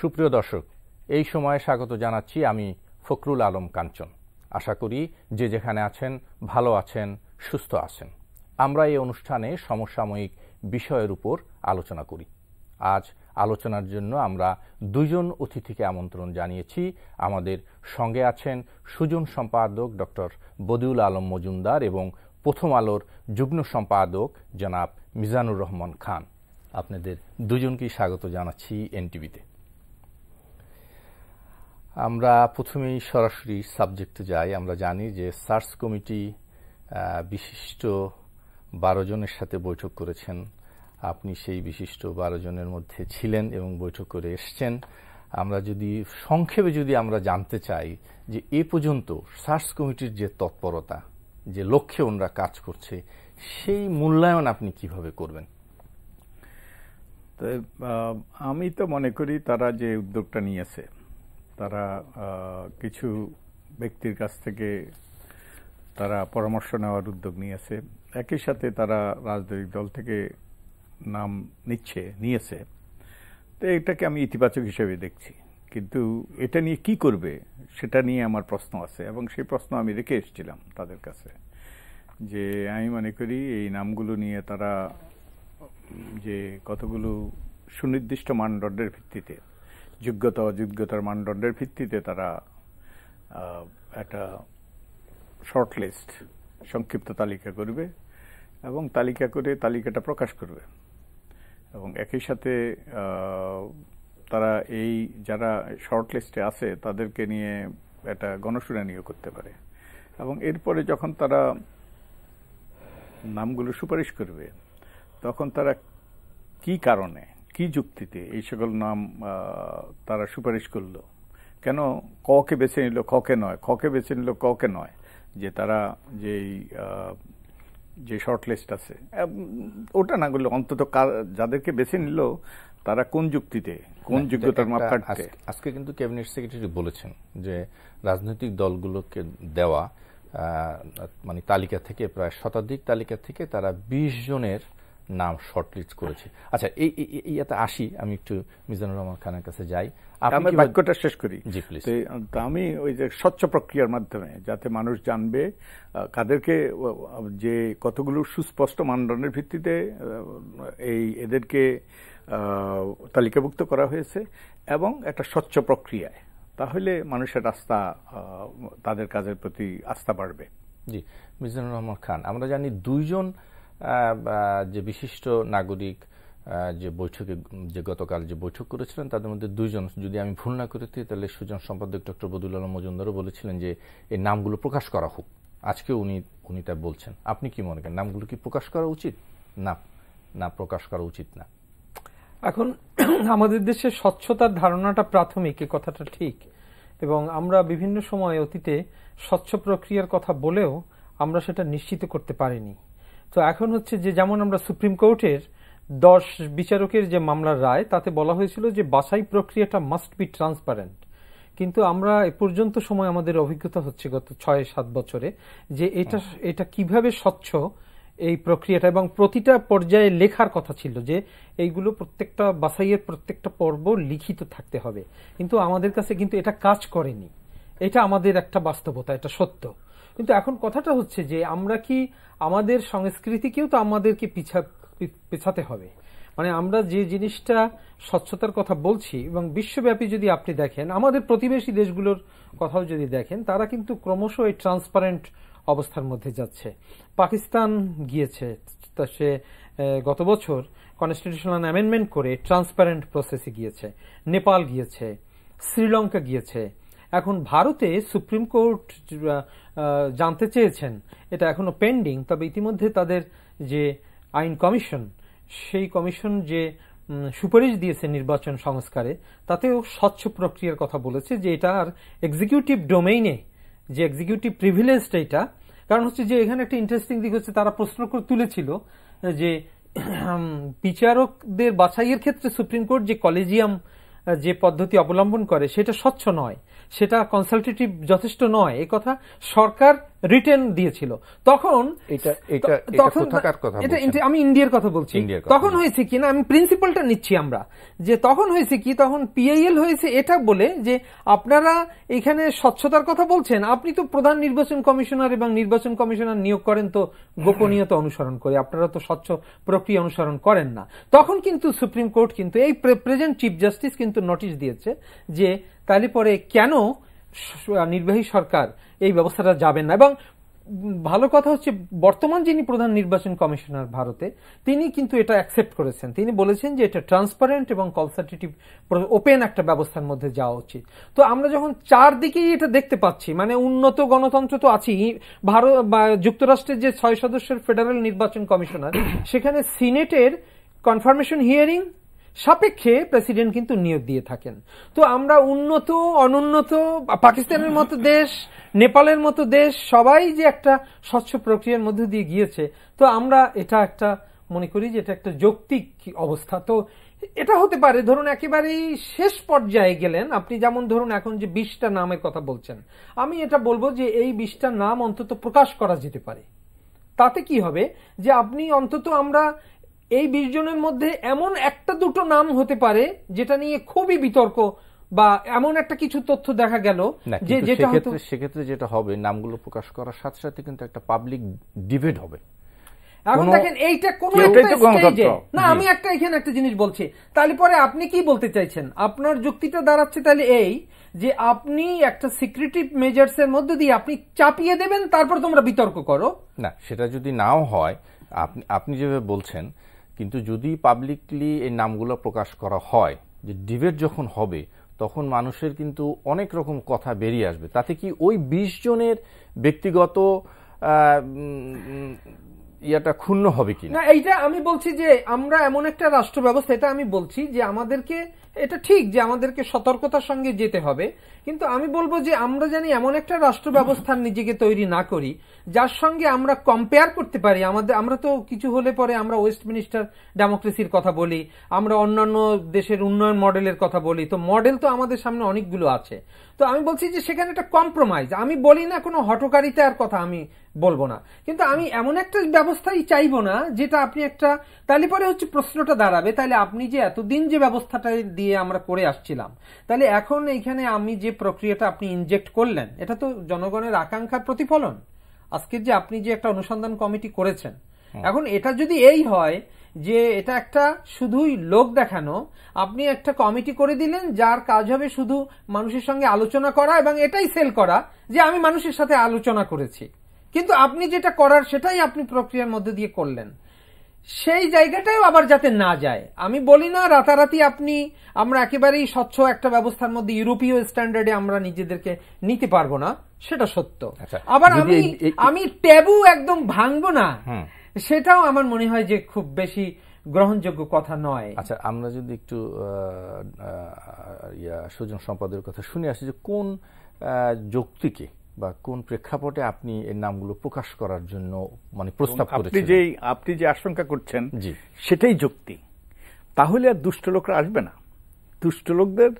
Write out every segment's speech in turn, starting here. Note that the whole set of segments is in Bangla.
সুপ্রিয় দর্শক, এই সময়ে স্বাগত জানাচ্ছি আমি ফখরুল আলম কাঞ্চন। আশা করি যে যেখানে আছেন ভালো আছেন, সুস্থ আছেন। আমরা এই অনুষ্ঠানে সমসাময়িক বিষয়ের উপর আলোচনা করি। আজ আলোচনার জন্য আমরা দুজন অতিথিকে আমন্ত্রণ জানিয়েছি। আমাদের সঙ্গে আছেন সুজন সম্পাদক ডক্টর বদিউল আলম মজুমদার এবং প্রথম আলোর যুগ্ম সম্পাদক জনাব মিজানুর রহমান খান। আপনাদের দুজনকেই স্বাগত জানাচ্ছি এনটিভিতে। আমরা প্রথমেই সরাসরি সাবজেক্টে যাই। আমরা জানি যে সার্চ কমিটি বিশিষ্ট 12 জনের সাথে বৈঠক করেছেন। আপনি সেই বিশিষ্ট 12 জনের মধ্যে ছিলেন এবং বৈঠক করে এসছেন। আমরা যদি সংক্ষেপে আমরা জানতে চাই যে এ পর্যন্ত সার্চ কমিটির যে তৎপরতা, যে লক্ষ্যে ওনারা কাজ করছে, সেই মূল্যায়ন আপনি কিভাবে করবেন? আমি তো মনে করি তারা যে উদ্যোগটা নিয়েছে, তারা কিছু ব্যক্তির কাছ থেকে তারা পরামর্শ নেওয়ার উদ্যোগ নিয়েছে। একই সাথে তারা রাজনৈতিক দল থেকে নাম নিয়েছে। তো এটাকে আমি ইতিবাচক হিসেবে দেখছি, কিন্তু এটা নিয়ে কি করবে সেটা নিয়ে আমার প্রশ্ন আছে, এবং সেই প্রশ্ন আমি রেখে এসেছিলাম তাদের কাছে। যে আমি মনে করি এই নামগুলো নিয়ে তারা যে কতগুলো সুনির্দিষ্ট মানদণ্ডের ভিত্তিতে, যোগ্যতা অযোগ্যতার মানদণ্ডের ভিত্তিতে তারা একটা শর্ট লিস্ট, সংক্ষিপ্ত তালিকা করবে এবং তালিকা করে তালিকাটা প্রকাশ করবে, এবং একই সাথে তারা এই যারা শর্ট লিস্টে আছে তাদেরকে নিয়ে একটা গণশুনানিও করতে পারে। এবং এরপরে যখন তারা নামগুলো সুপারিশ করবে, তখন তারা কি কারণে, কি যুক্তিতে এই সকল নাম তারা সুপারিশ করলো, কেন ককে বেছে নিল খকে নয়, খকে বেছে নিল ককে নয়, যে তারা যে শর্ট লিস্ট আছে ওটা না করলে অন্তত যাদেরকে বেছে নিল তারা কোন যুক্তিতে, কোন যোগ্যতার মাপকাঠিতে। আজকে কিন্তু ক্যাবিনেট সেক্রেটারি বলেছেন যে রাজনৈতিক দলগুলোকে দেওয়া মানে তালিকা থেকে, প্রায় শতাধিক তালিকা থেকে তারা 20 জনের নাম শর্টলিস্ট করেছে। আচ্ছা, এইটা আসি, আমি একটু মিজানুর রহমান খানের কাছে যাই। আমি বাক্যটা শেষ করি। জি প্লিজ। আমি ওই যে স্বচ্ছ প্রক্রিয়ার মাধ্যমে যাতে মানুষ জানবে কাদেরকে, যে কতগুলো সুস্পষ্ট মানদণ্ডের ভিত্তিতে এদেরকে তালিকাভুক্ত করা হয়েছে, এবং একটা স্বচ্ছ প্রক্রিয়ায়, তাহলে মানুষের আস্থা, তাদের কাজের প্রতি আস্থা বাড়বে। জি, মিজানুর রহমান খান, আমরা জানি 2 জন যে বিশিষ্ট নাগরিক যে বৈঠকে, যে গতকাল যে বৈঠক করেছিলেন, তাদের মধ্যে 2 জন, যদি আমি ভুল না করে থাকি তাহলে সুজন সম্পাদক ডক্টর বদিউল আলম মজুমদারও বলেছিলেন যে এই নামগুলো প্রকাশ করা হোক। আজকে উনি তা বলছেন। আপনি কি মনে করেন, নামগুলো কি প্রকাশ করা উচিত? না প্রকাশ করা উচিত না? এখন আমাদের দেশে স্বচ্ছতার ধারণাটা প্রাথমিক, এ কথাটা ঠিক, এবং আমরা বিভিন্ন সময় অতীতে স্বচ্ছ প্রক্রিয়ার কথা বলেও আমরা সেটা নিশ্চিত করতে পারিনি। তো এখন হচ্ছে যে, যেমন আমরা সুপ্রিম কোর্টের 10 বিচারকের যে মামলার রায়, তাতে বলা হয়েছিল যে বাছাই প্রক্রিয়াটা মাস্ট বি ট্রান্সপারেন্ট, কিন্তু আমরা এ পর্যন্ত সময় আমাদের অভিজ্ঞতা হচ্ছে গত 6-7 বছরে যে এটা কিভাবে স্বচ্ছ এই প্রক্রিয়াটা, এবং প্রতিটা পর্যায়ে লেখার কথা ছিল যে এইগুলো প্রত্যেকটা বাছাইয়ের প্রত্যেকটা পর্ব লিখিত থাকতে হবে, কিন্তু আমাদের কাছে কিন্তু এটা কাজ করেনি। এটা আমাদের একটা বাস্তবতা, এটা সত্য। কিন্তু এখন কথাটা হচ্ছে যে আমরা কি আমাদের সংস্কৃতিকেও তো আমাদেরকে পেছাতে হবে। মানে আমরা যে জিনিসটা স্বচ্ছতার কথা বলছি, এবং বিশ্বব্যাপী যদি আপনি দেখেন, আমাদের প্রতিবেশী দেশগুলোর কথাও যদি দেখেন, তারা কিন্তু ক্রমশ এই ট্রান্সপারেন্ট অবস্থার মধ্যে যাচ্ছে। পাকিস্তান গিয়েছে, সে গত বছর কনস্টিটিউশনাল অ্যামেন্ডমেন্ট করে ট্রান্সপারেন্ট প্রসেসে গিয়েছে। নেপাল গিয়েছে, শ্রীলঙ্কা গিয়েছে। এখন ভারতে সুপ্রিম কোর্ট জানতে চেয়েছেন, এটা এখনো পেন্ডিং, তবে ইতিমধ্যে তাদের যে আইন কমিশন, সেই কমিশন যে সুপারিশ দিয়েছে নির্বাচন সংস্কারে, তাতেও স্বচ্ছ প্রক্রিয়ার কথা বলেছে, যে এটা আর এক্সিকিউটিভ ডোমেইনে যে এক্সিকিউটিভ প্রিভিলেজটা, এটা কারণ হচ্ছে যে এখানে একটা ইন্টারেস্টিং দিক হচ্ছে, তারা প্রশ্ন করে তুলেছিল যে বিচারকদের বাছাইয়ের ক্ষেত্রে সুপ্রিম কোর্ট যে কলেজিয়াম যে পদ্ধতি অবলম্বন করে সেটা স্বচ্ছ নয়, সেটা কনসালটেটিভ যথেষ্ট নয়। এই কথা সরকার রিটেন দিয়েছিল, তখন আমি ইন্ডিয়ার কথা বলছি, তখন হয়েছে কি না, আমি প্রিন্সিপালটা নিচ্ছি আমরা, যে তখন হয়েছে কি, তখন পিআইএল হয়েছে এটা বলে যে আপনারা এখানে স্বচ্ছতার কথা বলছেন, আপনি তো প্রধান নির্বাচন কমিশনার এবং নির্বাচন কমিশনার নিয়োগ করেন তো গোপনীয়তা অনুসরণ করে, আপনারা তো স্বচ্ছ প্রক্রিয়া অনুসরণ করেন না। তখন কিন্তু সুপ্রিম কোর্ট কিন্তু এই প্রেজেন্ট চিফ জাস্টিস কিন্তু নোটিশ দিয়েছে যে তাহলে পরে কেন নির্বাহী সরকার এই ব্যবস্থাটা যাবেন না। এবং ভালো কথা হচ্ছে বর্তমান যিনি প্রধান নির্বাচন কমিশনার ভারতে, তিনি কিন্তু এটা অ্যাকসেপ্ট করেছেন, তিনি বলেছেন যে এটা ট্রান্সপারেন্ট এবং কনসালটেটিভ ওপেন একটা ব্যবস্থার মধ্যে যাওয়া উচিত। তো আমরা যখন চারদিকেই এটা দেখতে পাচ্ছি, মানে উন্নত গণতন্ত্র তো আছেই, ভারত বা যুক্তরাষ্ট্রের যে 6 সদস্যের ফেডারেল নির্বাচন কমিশনার, সেখানে সিনেটের কনফার্মেশন হিয়ারিং সাপেক্ষে প্রেসিডেন্ট কিন্তু নিয়োগ দিয়ে থাকেন। তো আমরা উন্নত অনুন্নত পাকিস্তানের মতো দেশ, নেপালের মতো দেশ, সবাই যে একটা স্বচ্ছ প্রক্রিয়ার মধ্যে দিয়ে গিয়েছে, তো আমরা এটা একটা মনে করি যে এটা একটা যৌক্তিক অবস্থা। তো এটা হতে পারে ধরুন একেবারেই শেষ পর্যায়ে গেলেন আপনি, যেমন ধরুন এখন যে 20টা নামের কথা বলছেন, আমি এটা বলবো যে এই 20টা নাম অন্তত প্রকাশ করা যেতে পারে। তাতে কি হবে যে আপনি অন্তত আমরা এই 20 জনের মধ্যে এমন একটা দুটো নাম হতে পারে যেটা নিয়ে খুবই বিতর্ক বা এমন একটা কিছু তথ্য দেখা গেল যে যেটা সেক্ষেত্রে যেটা হবে, নামগুলো প্রকাশ করার সাথে সাথে কিন্তু একটা পাবলিক ডিবেট হবে। এখন দেখেন এইটা কোন একটা স্টেজে না, আমি এখানে একটা জিনিস বলছি, তাহলে পরে আপনি কি বলতে চাইছেন? আপনার যুক্তিটা দাঁড়াচ্ছে তাহলে এই যে আপনি একটা সিক্রেটিভ মেজার্স এর মধ্যে দিয়ে আপনি চাপিয়ে দেবেন, তারপর তোমরা বিতর্ক করো। না, সেটা যদি নাও হয়, আপনি যেভাবে বলছেন, কিন্তু যদি পাবলিকলি এই নামগুলো প্রকাশ করা হয়, যে ডিবেট যখন হবে তখন মানুষের কিন্তু অনেক রকম কথা বেরিয়ে আসবে। তাতে কি ওই 20 জনের ব্যক্তিগত ইয়াটা ক্ষুণ্ণ হবে কি না? এইটা আমি বলছি যে আমরা এমন একটা রাষ্ট্র ব্যবস্থা, এটা আমি বলছি যে আমাদেরকে, এটা ঠিক যে আমাদেরকে সতর্কতার সঙ্গে যেতে হবে, কিন্তু আমি বলবো যে আমরা জানি এমন একটা রাষ্ট্র ব্যবস্থার নিজেকে তৈরি না করি যার সঙ্গে আমরা কম্পেয়ার করতে পারি। আমরা তো কিছু হলে পরে আমরা ওয়েস্টমিনিস্টার ডেমোক্রেসির কথা বলি, আমরা অন্যান্য দেশের উন্নয়ন মডেলের কথা বলি, তো মডেল তো আমাদের সামনে অনেকগুলো আছে। তো আমি বলছি যে সেখানে একটা কম্প্রোমাইজ, আমি বলি না কোনো হঠকারিতার কথা আমি বলবো না, কিন্তু আমি এমন একটা ব্যবস্থাই চাইবো না যেটা আপনি একটা, তাহলে পরে হচ্ছে প্রশ্নটা দাঁড়াবে, তাহলে আপনি যে এতদিন যে ব্যবস্থাটা দিয়ে আমরা করে আসছিলাম, তাহলে এখন এইখানে আমি যে প্রক্রিয়াটা আপনি ইনজেক্ট করলেন, এটা তো জনগণের আকাঙ্ক্ষার প্রতিফলন। আজকে যে আপনি যে একটা অনুসন্ধান কমিটি করেছেন, এখন এটা যদি এই হয় যে এটা একটা শুধুই লোক দেখানো, আপনি একটা কমিটি করে দিলেন যার কাজ হবে শুধু মানুষের সঙ্গে আলোচনা করা এবং এটাই সেল করা যে আমি মানুষের সাথে আলোচনা করেছি, কিন্তু আপনি যেটা করার সেটাই আপনি প্রক্রিয়ার মধ্যে দিয়ে করলেন, সেই জায়গাটাও আবার যাতে না যায়। আমি বলি না রাতারাতি আমরা একেবারেই স্বচ্ছ একটা ব্যবস্থার মধ্যে ইউরোপীয় স্ট্যান্ডার্ডে আমরা নিজেদেরকে নিতে পারবো না, সেটা সত্য। আবার আমি ট্যাবু একদম ভাঙবো না, সেটাও আমার মনে হয় যে খুব বেশি গ্রহণযোগ্য কথা নয়। আচ্ছা, আমরা যদি একটু সুজন সম্পাদের কথা শুনে আসি, যে কোন যৌক্তিকে বা কোন প্রেক্ষাপটে আপনি এর নামগুলো প্রকাশ করার জন্য মানে প্রস্তাব করেছেন? আপনি যে আশঙ্কা করছেন সেটাই যুক্তি। তাহলে আর দুষ্ট লোকরা আসবে না, দুষ্ট লোকদের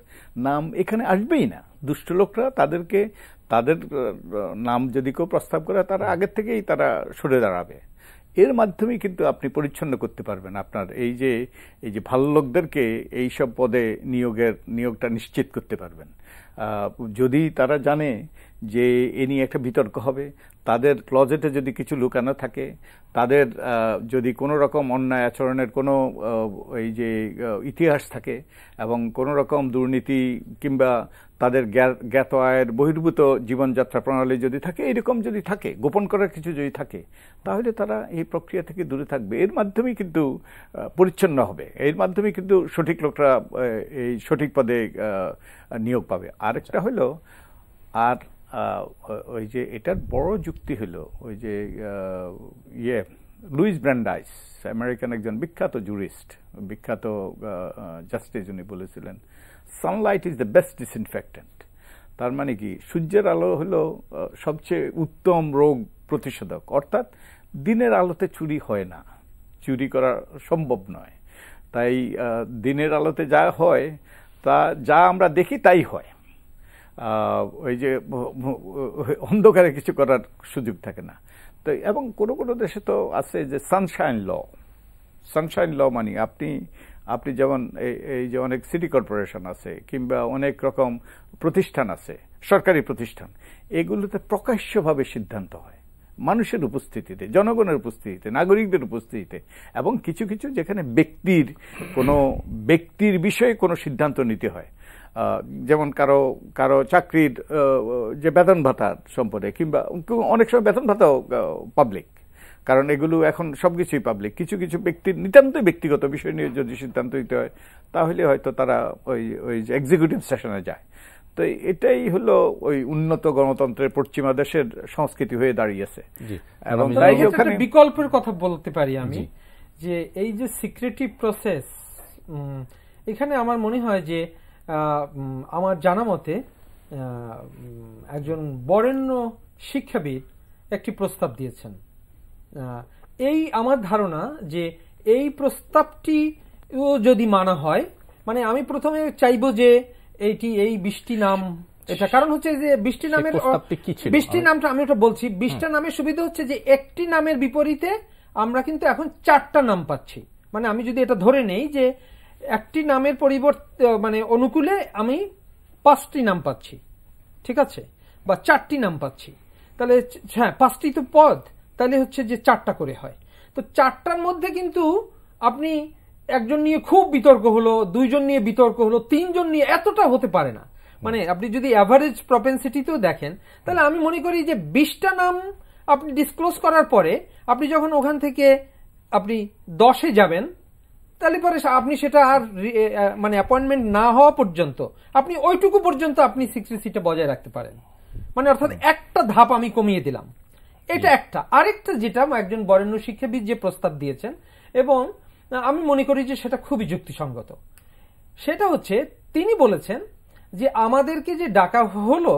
নাম এখানে আসবেই না। দুষ্ট লোকরা তাদের নাম যদি কেউ প্রস্তাব করে, তারা আগের থেকেই তারা সরে দাঁড়াবে। এর মাধ্যমে কিন্তু আপনি পরিচ্ছন্ন করতে পারবেন আপনার এই যে ভালো লোকদেরকে এইসব পদে নিয়োগটা নিশ্চিত করতে পারবেন। যদি তারা জানে যে এ নিয়ে একটা বিতর্ক হবে, তাদের ক্লজেটে যদি কিছু লুকানো থাকে, তাদের যদি কোনো রকম অন্যায় আচরণের কোনো এই যে ইতিহাস থাকে এবং কোনো রকম দুর্নীতি কিংবা তাদের জ্ঞাত আয়ের বহির্ভূত জীবনযাত্রা প্রণালী যদি থাকে, এরকম যদি থাকে, গোপন করার কিছু যদি থাকে, তাহলে তারা এই প্রক্রিয়া থেকে দূরে থাকবে। এর মাধ্যমেই কিন্তু পরিচ্ছন্ন হবে, এর মাধ্যমে কিন্তু সঠিক লোকরা এই সঠিক পদে নিয়োগ পাবে। আরেকটা হলো, আর ওই যে এটার বড় যুক্তি হলো ওই যে লুইস ব্র্যান্ডাইস, আমেরিকান একজন বিখ্যাত জুরিস্ট, বিখ্যাত জাস্টিস, উনি বলেছিলেন Sunlight is the best disinfectant. তার মানে কি, সূর্যের আলো হলো সবচেয়ে উত্তম রোগ প্রতিষেধক। অর্থাৎ দিনের আলোতে চুরি হয় না, চুরি করা সম্ভব নয়। তাই দিনের আলোতে যা হয়, তা যা আমরা দেখি তাই হয়। ওই যে অন্ধকারে কিছু করার সুযোগ থাকে না। তো এবং কোনো কোনো দেশে তো আছে যে সানশাইন ল মানে আপনি যেমন এই যে অনেক সিটি কর্পোরেশন আছে কিংবা অনেক রকম প্রতিষ্ঠান আছে, সরকারি প্রতিষ্ঠান, এগুলোতে প্রকাশ্যভাবে সিদ্ধান্ত হয় মানুষের উপস্থিতিতে, জনগণের উপস্থিতিতে, নাগরিকদের উপস্থিতিতে, এবং কিছু কিছু যেখানে ব্যক্তির বিষয়ে কোনো সিদ্ধান্ত নিতে হয়, যেমন কারো চাকরির যে বেতন ভাতার সম্পর্কে, কিংবা অনেক সময় বেতন ভাতাও পাবলিক, কারণ এগুলো এখন সবকিছুই পাবলিক। কিছু কিছু ব্যক্তির নিতান্ত ব্যক্তিগত বিষয় নিয়ে যদি সিদ্ধান্ত নিতে হয় তাহলে হয়তো তারা ওই এক্সিকিউটিভ সেশনে যায়। তো এটাই হলো ওই উন্নত গণতন্ত্রের পশ্চিমা দেশের সংস্কৃতি হয়ে দাঁড়িয়েছে। এবং বিকল্পের কথা বলতে পারি আমি, যে এই যে সিক্রেটিভ প্রসেস, এখানে আমার মনে হয় যে আমার জানা মতে একজন বরেণ্য শিক্ষাবিদ একটি প্রস্তাব দিয়েছেন। এই আমার ধারণা যে এই প্রস্তাবটি যদি মানা হয়, মানে আমি প্রথমে চাইবো যে এই 20টি নাম, এটা কারণ হচ্ছে যে 20টি নামটা আমি ওটা বলছি। 20টা নামের সুবিধা হচ্ছে যে একটি নামের বিপরীতে আমরা কিন্তু এখন 4টা নাম পাচ্ছি। মানে আমি যদি এটা ধরে নেই যে একটি নামের পরিবর্তে মানে অনুকূলে আমি 5টি নাম পাচ্ছি, ঠিক আছে, বা 4টি নাম পাচ্ছি, তাহলে হ্যাঁ 5টি তো পদ, তাহলে হচ্ছে যে 4টা করে হয়। তো 4টার মধ্যে কিন্তু আপনি একজন নিয়ে খুব বিতর্ক হলো, 2 জন নিয়ে বিতর্ক হলো, 3 জন নিয়ে, এতটা হতে পারে না। মানে আপনি যদি অ্যাভারেজ প্রপেন্সিটিতেও দেখেন, তাহলে আমি মনে করি যে 20টা নাম আপনি ডিসক্লোজ করার পরে আপনি যখন ওখান থেকে আপনি 10-এ যাবেন, তাহলে পরে আপনি সেটা আর মানে অ্যাপয়েন্টমেন্ট না হওয়া পর্যন্ত আপনি ওইটুকু পর্যন্ত আপনি সিক্রেসিটা বজায় রাখতে পারেন। মানে অর্থাৎ একটা ধাপ আমি কমিয়ে দিলাম, এটা একটা। আরেকটা যেটা একজন বরেণ্য শিক্ষাবিদ যে প্রস্তাব দিয়েছেন, এবং আমি মনে করি যে সেটা খুবই যুক্তিসঙ্গত, সেটা হচ্ছে তিনি বলেছেন যে আমাদেরকে যে ডাকা হলো,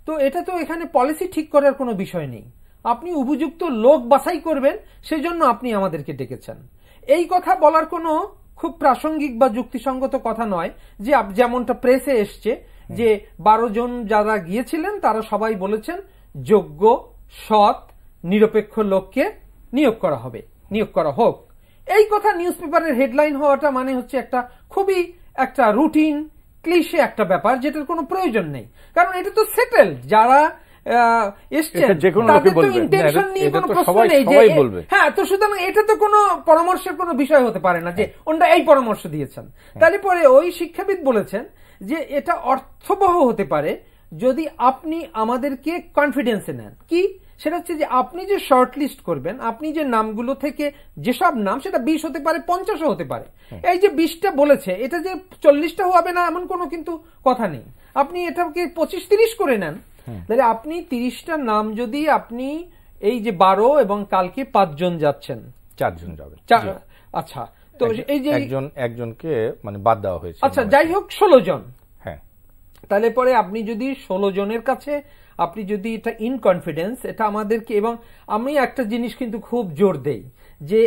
তো এটা তো এখানে পলিসি ঠিক করার কোনো বিষয় নেই, আপনি উপযুক্ত লোক বাছাই করবেন, সেজন্য আপনি আমাদেরকে ডেকেছেন। এই কথা বলার কোনো খুব প্রাসঙ্গিক বা যুক্তিসঙ্গত কথা নয় যে যেমনটা প্রেসে এসছে যে 12 জন যারা গিয়েছিলেন তারা সবাই বলেছেন যোগ্য, সৎ, নিরপেক্ষ লোককে নিয়োগ করা হোক। এই কথা নিউজ পেপারের হেডলাইন হওয়াটা মানে হচ্ছে একটা খুবই একটা রুটিন ক্লিশে একটা ব্যাপার, যেটার কোনো প্রয়োজন নেই, কারণ এটা তো সেটেল। যারা হ্যাঁ, তো সুতরাং এটা তো কোনো পরামর্শের কোনো বিষয় হতে পারে না যে ওনারা এই পরামর্শ দিয়েছেন। তাহলে পরে ওই শিক্ষাবিদ বলেছেন যে এটা অর্থবহ হতে পারে যদি আপনি আমাদেরকে কনফিডেন্সে নেন। কি সেটা হচ্ছে যে আপনি যে শর্ট লিস্ট করবেন, আপনি যে নামগুলো থেকে যেসব নাম, সেটা 20 হতে পারে, 50ও হতে পারে। এই যে 20টা বলেছে, এটা যে 40টা হবে না এমন কোনো কিন্তু কথা নেই। আপনি এটাকে 25-30 করে নেন, তাহলে আপনি 30টা নাম যদি আপনি এই যে 12 এবং কালকে 5 জন যাচ্ছেন, 4 জন যাবে, আচ্ছা, তো এই যে একজনকে মানে বাদ দেওয়া হয়েছে, আচ্ছা যাই হোক 16 জন। হ্যাঁ, তাহলে পরে আপনি যদি 16 জনের কাছে আপনি যদি এটা ইন কনফিডেন্স, এটা আমাদেরকে, এবং আমি একটা জিনিস কিন্তু খুব জোর দেই যে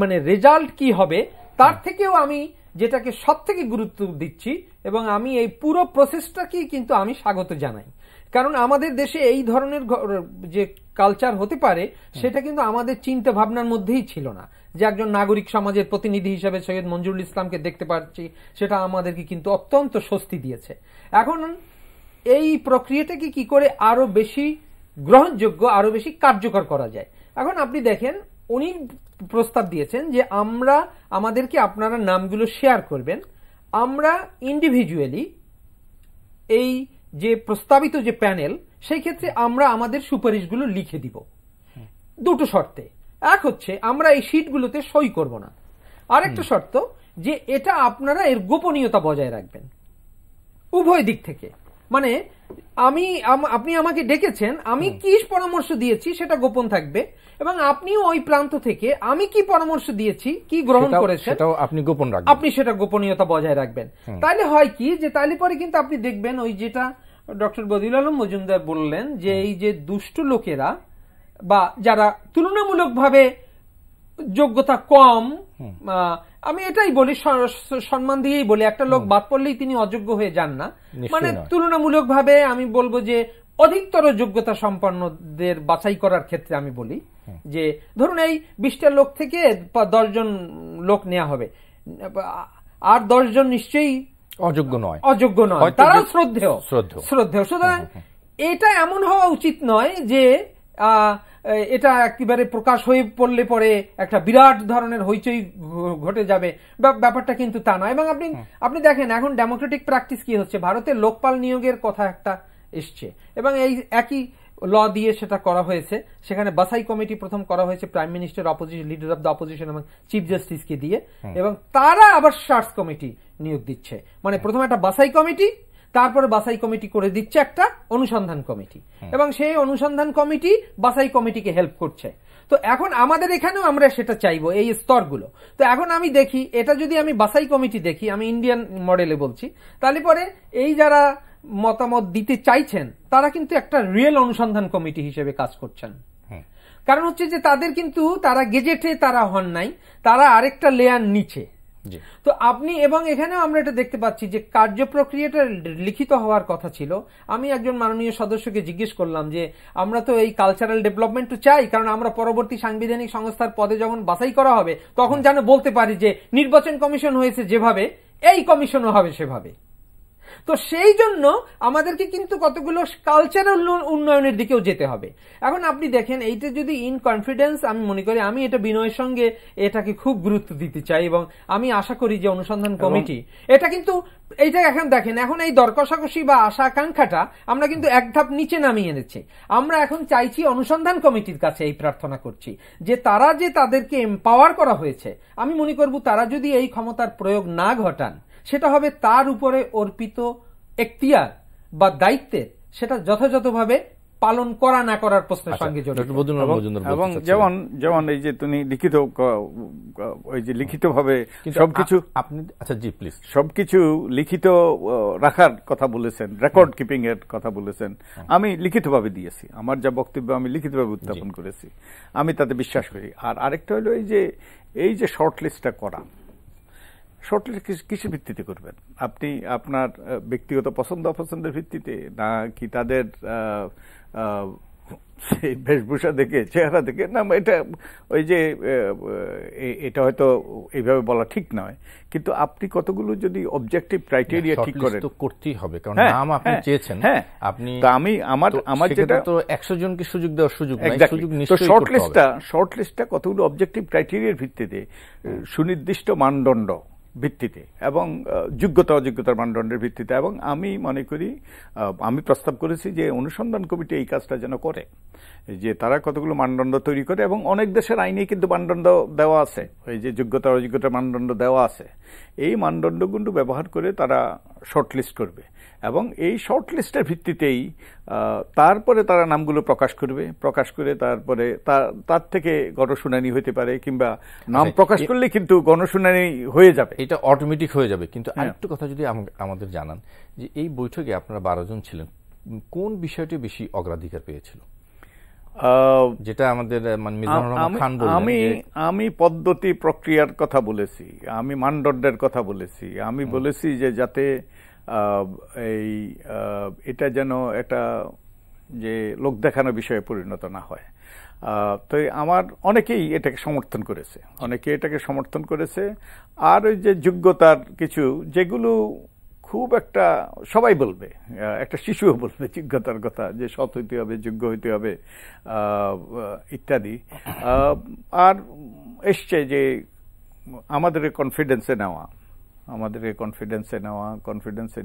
মানে রেজাল্ট কি হবে তার থেকেও আমি যেটাকে সব থেকে গুরুত্ব দিচ্ছি, এবং আমি এই পুরো প্রসেসটাকেই কিন্তু আমি স্বাগত জানাই। কারণ আমাদের দেশে এই ধরনের যে কালচার হতে পারে সেটা কিন্তু আমাদের চিন্তা ভাবনার মধ্যেই ছিল না। যে একজন নাগরিক সমাজের প্রতিনিধি হিসেবে সৈয়দ মঞ্জুরুল ইসলামকে দেখতে পাচ্ছি, সেটা আমাদেরকে কিন্তু অত্যন্ত স্বস্তি দিয়েছে। এখন এই প্রক্রিয়াটাকে কি করে আরো বেশি গ্রহণযোগ্য, আরো বেশি কার্যকর করা যায়। এখন আপনি দেখেন উনি প্রস্তাব দিয়েছেন যে আমাদেরকে আপনারা নামগুলো শেয়ার করবেন, আমরা ইন্ডিভিজুয়ালি এই যে প্রস্তাবিত যে প্যানেল, সেই ক্ষেত্রে আমরা আমাদের সুপারিশগুলো লিখে দিব 2টো শর্তে। এক হচ্ছে আমরা এই শীটগুলোতে সই করব না, আরেকটা শর্ত যে এটা আপনারা এর গোপনীয়তা বজায় রাখবেন উভয় দিক থেকে। মানে আপনি আমাকে ডেকেছেন, আমি কি পরামর্শ দিয়েছি সেটা গোপন থাকবে, এবং আপনিও ওই প্রান্ত থেকে আমি কি পরামর্শ দিয়েছি, কি গ্রহণ করেছেন, সেটাও আপনি গোপন রাখবেন, আপনি সেটা গোপনীয়তা বজায় রাখবেন। তাহলে হয় কি যে তাহলে পরে কিন্তু আপনি দেখবেন ওই যেটা ডক্টর বদিউল আলম মজুমদার বললেন যে এই যে দুষ্ট লোকেরা বা যারা তুলনামূলকভাবে যোগ্যতা কম, আমি এটাই বলি, সম্মান দিয়েই বলি, একটা লোক বাদ পড়লেই তিনি অযোগ্য হয়ে যান না। মানে তুলনামূলকভাবে আমি বলবো যে অধিকতর যোগ্যতা সম্পন্নদের বাছাই করার ক্ষেত্রে আমি বলি যে ধরুন এই 20টা লোক থেকে 10 জন লোক নেওয়া হবে, আর 10 জন নিশ্চয়ই অযোগ্য নয়, তারাও শ্রদ্ধেয়। সুতরাং এটা এমন হওয়া উচিত নয় যে এটা একেবারে প্রকাশ হয়ে পড়লে পরে একটা বিরাট ধরনের হইচই ঘটে যাবে, ব্যাপারটা কিন্তু তা নয়। এবং আপনি দেখেন এখন ডেমোক্রেটিক প্র্যাকটিস কি হচ্ছে, ভারতে লোকপাল নিয়োগের কথা একটা এসছে এবং এই একই ল দিয়ে সেটা করা হয়েছে। সেখানে বাছাই কমিটি প্রথম করা হয়েছে prime minister, opposition leader of the opposition এবং চিফ জাস্টিসকে দিয়ে, এবং তারা আবার সার্চ কমিটি নিয়োগ দিচ্ছে। মানে প্রথমে একটা বাছাই কমিটি, তারপরে বাছাই কমিটি করে দিচ্ছে একটা অনুসন্ধান কমিটি, এবং সেই অনুসন্ধান কমিটি বাছাই কমিটিকে হেল্প করছে। তো এখন আমাদের এখানেও আমরা সেটা চাইবো, এই স্তরগুলো। তো এখন আমি দেখি, এটা যদি আমি বাছাই কমিটি দেখি, আমি ইন্ডিয়ান মডেলে বলছি, তাহলে পরে এই যারা মতামত দিতে চাইছেন তারা কিন্তু একটা রিয়েল অনুসন্ধান কমিটি হিসেবে কাজ করছেন। কারণ হচ্ছে যে তাদের কিন্তু তারা গেজেটে তারা হন নাই, তারা আরেকটা লেয়ার নিচে। তো আপনি, এবং এখানেও আমরা এটা দেখতে পাচ্ছি যে কার্যপ্রক্রিয়াটা লিখিত হওয়ার কথা ছিল। আমি একজন মাননীয় সদস্যকে জিজ্ঞেস করলাম যে আমরা তো এই কালচারাল ডেভেলপমেন্ট চাই, কারণ আমরা পরবর্তী সাংবিধানিক সংস্থার পদে যখন বাছাই করা হবে তখন যেন বলতে পারি যে নির্বাচন কমিশন হয়েছে যেভাবে, এই কমিশনও হবে সেভাবে। তো সেই জন্য আমাদেরকে কিন্তু কতগুলো কালচারাল উন্নয়নের দিকেও যেতে হবে। এখন আপনি দেখেন, এইটা যদি ইন কনফিডেন্স, আমি মনে করি, আমি এটা বিনয়ের সঙ্গে এটাকে খুব গুরুত্ব দিতে চাই, এবং আমি আশা করি যে অনুসন্ধান কমিটি এটা কিন্তু এইটা এখন দেখেন, এখন এই দর কষাকষি বা আশা আকাঙ্ক্ষাটা আমরা কিন্তু এক ধাপ নিচে নামিয়ে এনেছি। আমরা এখন চাইছি, অনুসন্ধান কমিটির কাছে এই প্রার্থনা করছি যে তারা যে তাদেরকে এম্পাওয়ার করা হয়েছে, আমি মনে করব তারা যদি এই ক্ষমতার প্রয়োগ না ঘটান, সেটা হবে তার উপরে অর্পিত এখতিয়ার বা দায়িত্বের, সেটা যথাযথভাবে পালন করা না করার প্রশ্নের সঙ্গে জড়িত। এবং যেমন এই যে তুমি লিখিত, ওই যে লিখিতভাবে সবকিছু, আপনি সবকিছু লিখিত রাখার কথা বলেছেন, রেকর্ড কিপিং এর কথা বলেছেন, আমি লিখিতভাবে দিয়েছি, আমার যা বক্তব্য আমি লিখিতভাবে উত্থাপন করেছি, আমি তাতে বিশ্বাস করি। আর আরেকটা হলো এই যে শর্ট লিস্টটা করা, শর্ট লিস্ট কিসের ভিত্তিতে করবেন আপনি? আপনার ব্যক্তিগত পছন্দ অপছন্দের ভিত্তিতে, না কি তাদের সেই বেশভূষা দেখে, চেহারা দেখে? না, এটা ওই যে এটা হয়তো এইভাবে বলা ঠিক নয়, কিন্তু আপনি কতগুলো যদি অবজেক্টিভ ক্রাইটেরিয়া ঠিক করেন, তো করতেই হবে, কারণ নাম আপনি চেয়েছেন। আপনি আমি আমার যেটা তো 100 জনকে সুযোগ দেওয়ার সুযোগ নাই, সুযোগ নিশ্চয়ই করতে হবে। শর্ট লিস্টটা কতগুলো অবজেক্টিভ ক্রাইটেরিয়ার ভিত্তিতে, সুনির্দিষ্ট মানদণ্ড ভিত্তিতে এবং যোগ্যতা অযোগ্যতার মানদণ্ডের ভিত্তিতে। এবং আমি মনে করি, আমি প্রস্তাব করেছি যে অনুসন্ধান কমিটি এই কাজটা যেন করে, যে তারা কতগুলো মানদণ্ড তৈরি করে, এবং অনেক দেশের আইনেই কিন্তু মানদণ্ড দেওয়া আছে, ওই যে যোগ্যতা অযোগ্যতার মানদণ্ড দেওয়া আছে। এই মানদণ্ডগুলো ব্যবহার করে তারা শর্টলিস্ট করবে, এবং এই শর্টলিস্টের ভিত্তিতেই তারপরে তারা নামগুলো প্রকাশ করবে, প্রকাশ করে তারপরে তার থেকে গণশুনানি হতে পারে, কিংবা নাম প্রকাশ করলে কিন্তু গণশুনানি হয়ে যাবে, এটা অটোমেটিক হয়ে যাবে। কিন্তু আরেকটু কথা যদি আমাদের জানান যে এই বৈঠকে আপনারা 12 জন ছিলেন, কোন বিষয়টি বেশি অগ্রাধিকার পেয়েছিল? যেটা আমাদের মিজানুর রহমান খান বললেন, আমি পদ্ধতি প্রক্রিয়ার কথা বলেছি, আমি মানদণ্ডের কথা বলেছি, আমি বলেছি যে যাতে এটা যেন একটা যে লোক দেখানো বিষয়ে পরিণত না হয়। তো আমার অনেকেই এটাকে সমর্থন করেছে, আর ওই যে যোগ্যতার কিছু, যেগুলো খুব একটা সবাই বলবে, একটা শিশুও বলবে যোগ্যতার কথা, যে সৎ হইতে হবে, যোগ্য হইতে হবে ইত্যাদি। আর এসছে যে আমাদেরকে কনফিডেন্সে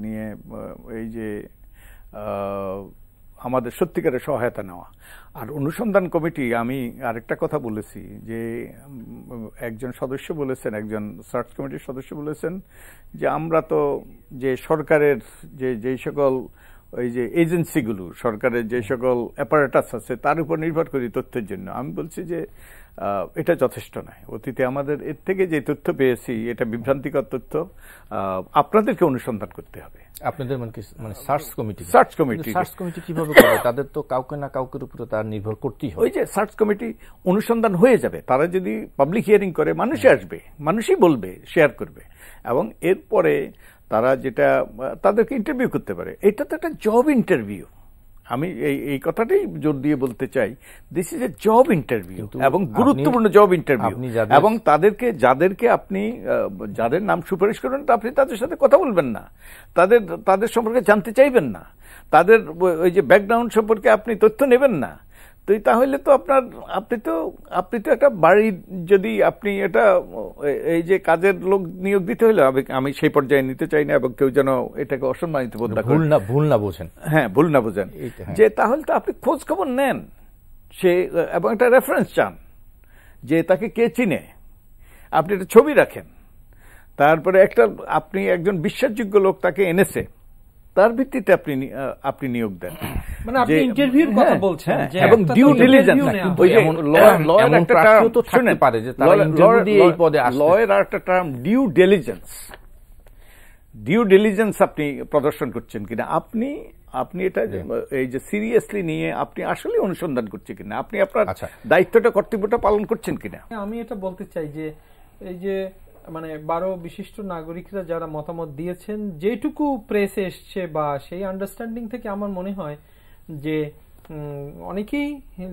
নিয়ে এই যে আমাদের সত্যিকারের সহায়তা নেওয়া। আর অনুসন্ধান কমিটি, আমি আরেকটা কথা বলেছি যে একজন সদস্য বলেছেন, একজন সার্চ কমিটির সদস্য বলেছেন যে আমরা তো যে সরকারের যে সকল ওই যে এজেন্সিগুলো, সরকারের যে সকল অ্যাপারেটাস আছে তার উপর নির্ভর করি তথ্যের জন্য। আমি বলছি যে এটা যথেষ্ট নয়। অতীতে আমাদের এর থেকে যে তথ্য পেয়েছি এটা বিভ্রান্তিকর তথ্য, আপনাদেরকে অনুসন্ধান করতে হবে। আপনাদের মানে সার্চ কমিটি কিভাবে করবে? তাদের তো কাউকে না কাউকের উপরে তার নির্ভর করতেই হবে। ওই যে সার্চ কমিটি অনুসন্ধান হয়ে যাবে, তারা যদি পাবলিক হিয়ারিং করে মানুষই আসবে, মানুষই বলবে, শেয়ার করবে, এবং এরপরে তারা যেটা তাদেরকে ইন্টারভিউ করতে পারে। এটা তো একটা জব ইন্টারভিউ। আমি এই কথাটাই জোর দিয়ে বলতে চাই, this is a job interview এবং গুরুত্বপূর্ণ জব ইন্টারভিউ। এবং যাদেরকে আপনি যাদের নাম সুপারিশ করবেন আপনি তাদের সাথে কথা বলবেন না, তাদের সম্পর্কে জানতে চাইবেন না, তাদের ওই যে ব্যাকগ্রাউন্ড সম্পর্কে আপনি তথ্য নেবেন না। তো তাহলে তো আপনি তো একটা বাড়ি, যদি আপনি এটা এই যে কাজের লোক নিয়োগ দিতে হলে, আমি সেই পর্যায়ে নিতে চাই না এবং কেউ যেন এটাকে অসম্মানিত বোধ না করেন, ভুল না বোঝেন। হ্যাঁ, ভুল না বোঝেন, যে তাহলে তো আপনি খোঁজ খবর নেন সে, এবং একটা রেফারেন্স চান যে তাকে কে চিনে, আপনি একটা ছবি রাখেন, তারপরে আপনি একজন বিশ্বাসযোগ্য লোক তাকে এনেছে, তার ভিত্তিতে আপনি নিয়োগ দেন। মানে আপনি ইন্টারভিউর কথা বলছেন, এবং ডিউ ডিলিজেন্স, ওই যে লয়ের একটা টার্ম তো থাকতে পারে যে তারা ইন্টারভিউ দিয়ে এই পদে আসে, লয়ের একটা টার্ম ডিউ ডিলিজেন্স আপনি প্রদর্শন করছেন কিনা, আপনি এটা এই যে সিরিয়াসলি নিয়ে আপনি আসলে অনুসন্ধান করছেন কিনা, আপনি আপনার দায়িত্বটা, কর্তব্যটা পালন করছেন কিনা। আমি এটা বলতে চাই যে এই যে মানে 12 বিশিষ্ট নাগরিকরা যারা মতামত দিয়েছেন, যেটুকু প্রেসে এসছে বা সেই আন্ডারস্ট্যান্ডিং থেকে আমার মনে হয় যে অনেকেই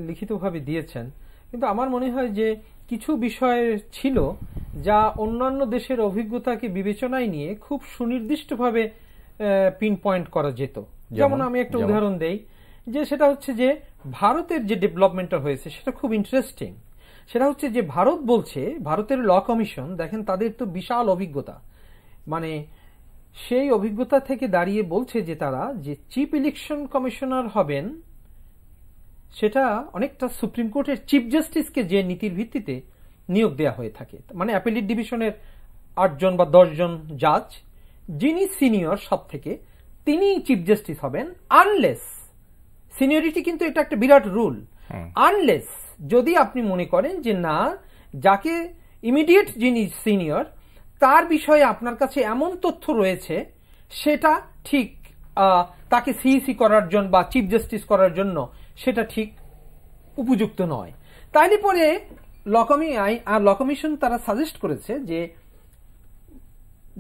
লিখিতভাবে দিয়েছেন, কিন্তু আমার মনে হয় যে কিছু বিষয় ছিল যা অন্যান্য দেশের অভিজ্ঞতাকে বিবেচনায় নিয়ে খুব সুনির্দিষ্টভাবে পিন পয়েন্ট করা যেত। যেমন আমি একটা উদাহরণ দেই, যে সেটা হচ্ছে যে ভারতের যে ডেভেলপমেন্টটা হয়েছে সেটা খুব ইন্টারেস্টিং। সেটা হচ্ছে যে ভারত বলছে, ভারতের ল কমিশন দেখেন, তাদের তো বিশাল অভিজ্ঞতা, মানে সেই অভিজ্ঞতা থেকে দাঁড়িয়ে বলছে যে তারা যে চিফ ইলেকশন কমিশনার হবেন সেটা অনেকটা সুপ্রিম কোর্টের চিফ জাস্টিসকে যে নীতির ভিত্তিতে নিয়োগ দেয়া হয়ে থাকে, মানে অ্যাপিলেট ডিভিশনের 8 জন বা 10 জন জাজ, যিনি সিনিয়র সব থেকে, তিনি চিফ জাস্টিস হবেন, আনলেস সিনিয়রিটি, কিন্তু এটা একটা বিরাট রুল, আনলেস যদি আপনি মনে করেন যে না, যাকে ইমিডিয়েট যিনি সিনিয়র তার বিষয়ে আপনার কাছে এমন তথ্য রয়েছে সেটা ঠিক তাকে সিইসি করার জন্য বা চিফ জাস্টিস করার জন্য সেটা ঠিক উপযুক্ত নয়, তাইলে পরে ল কমিশন তারা সাজেস্ট করেছে যে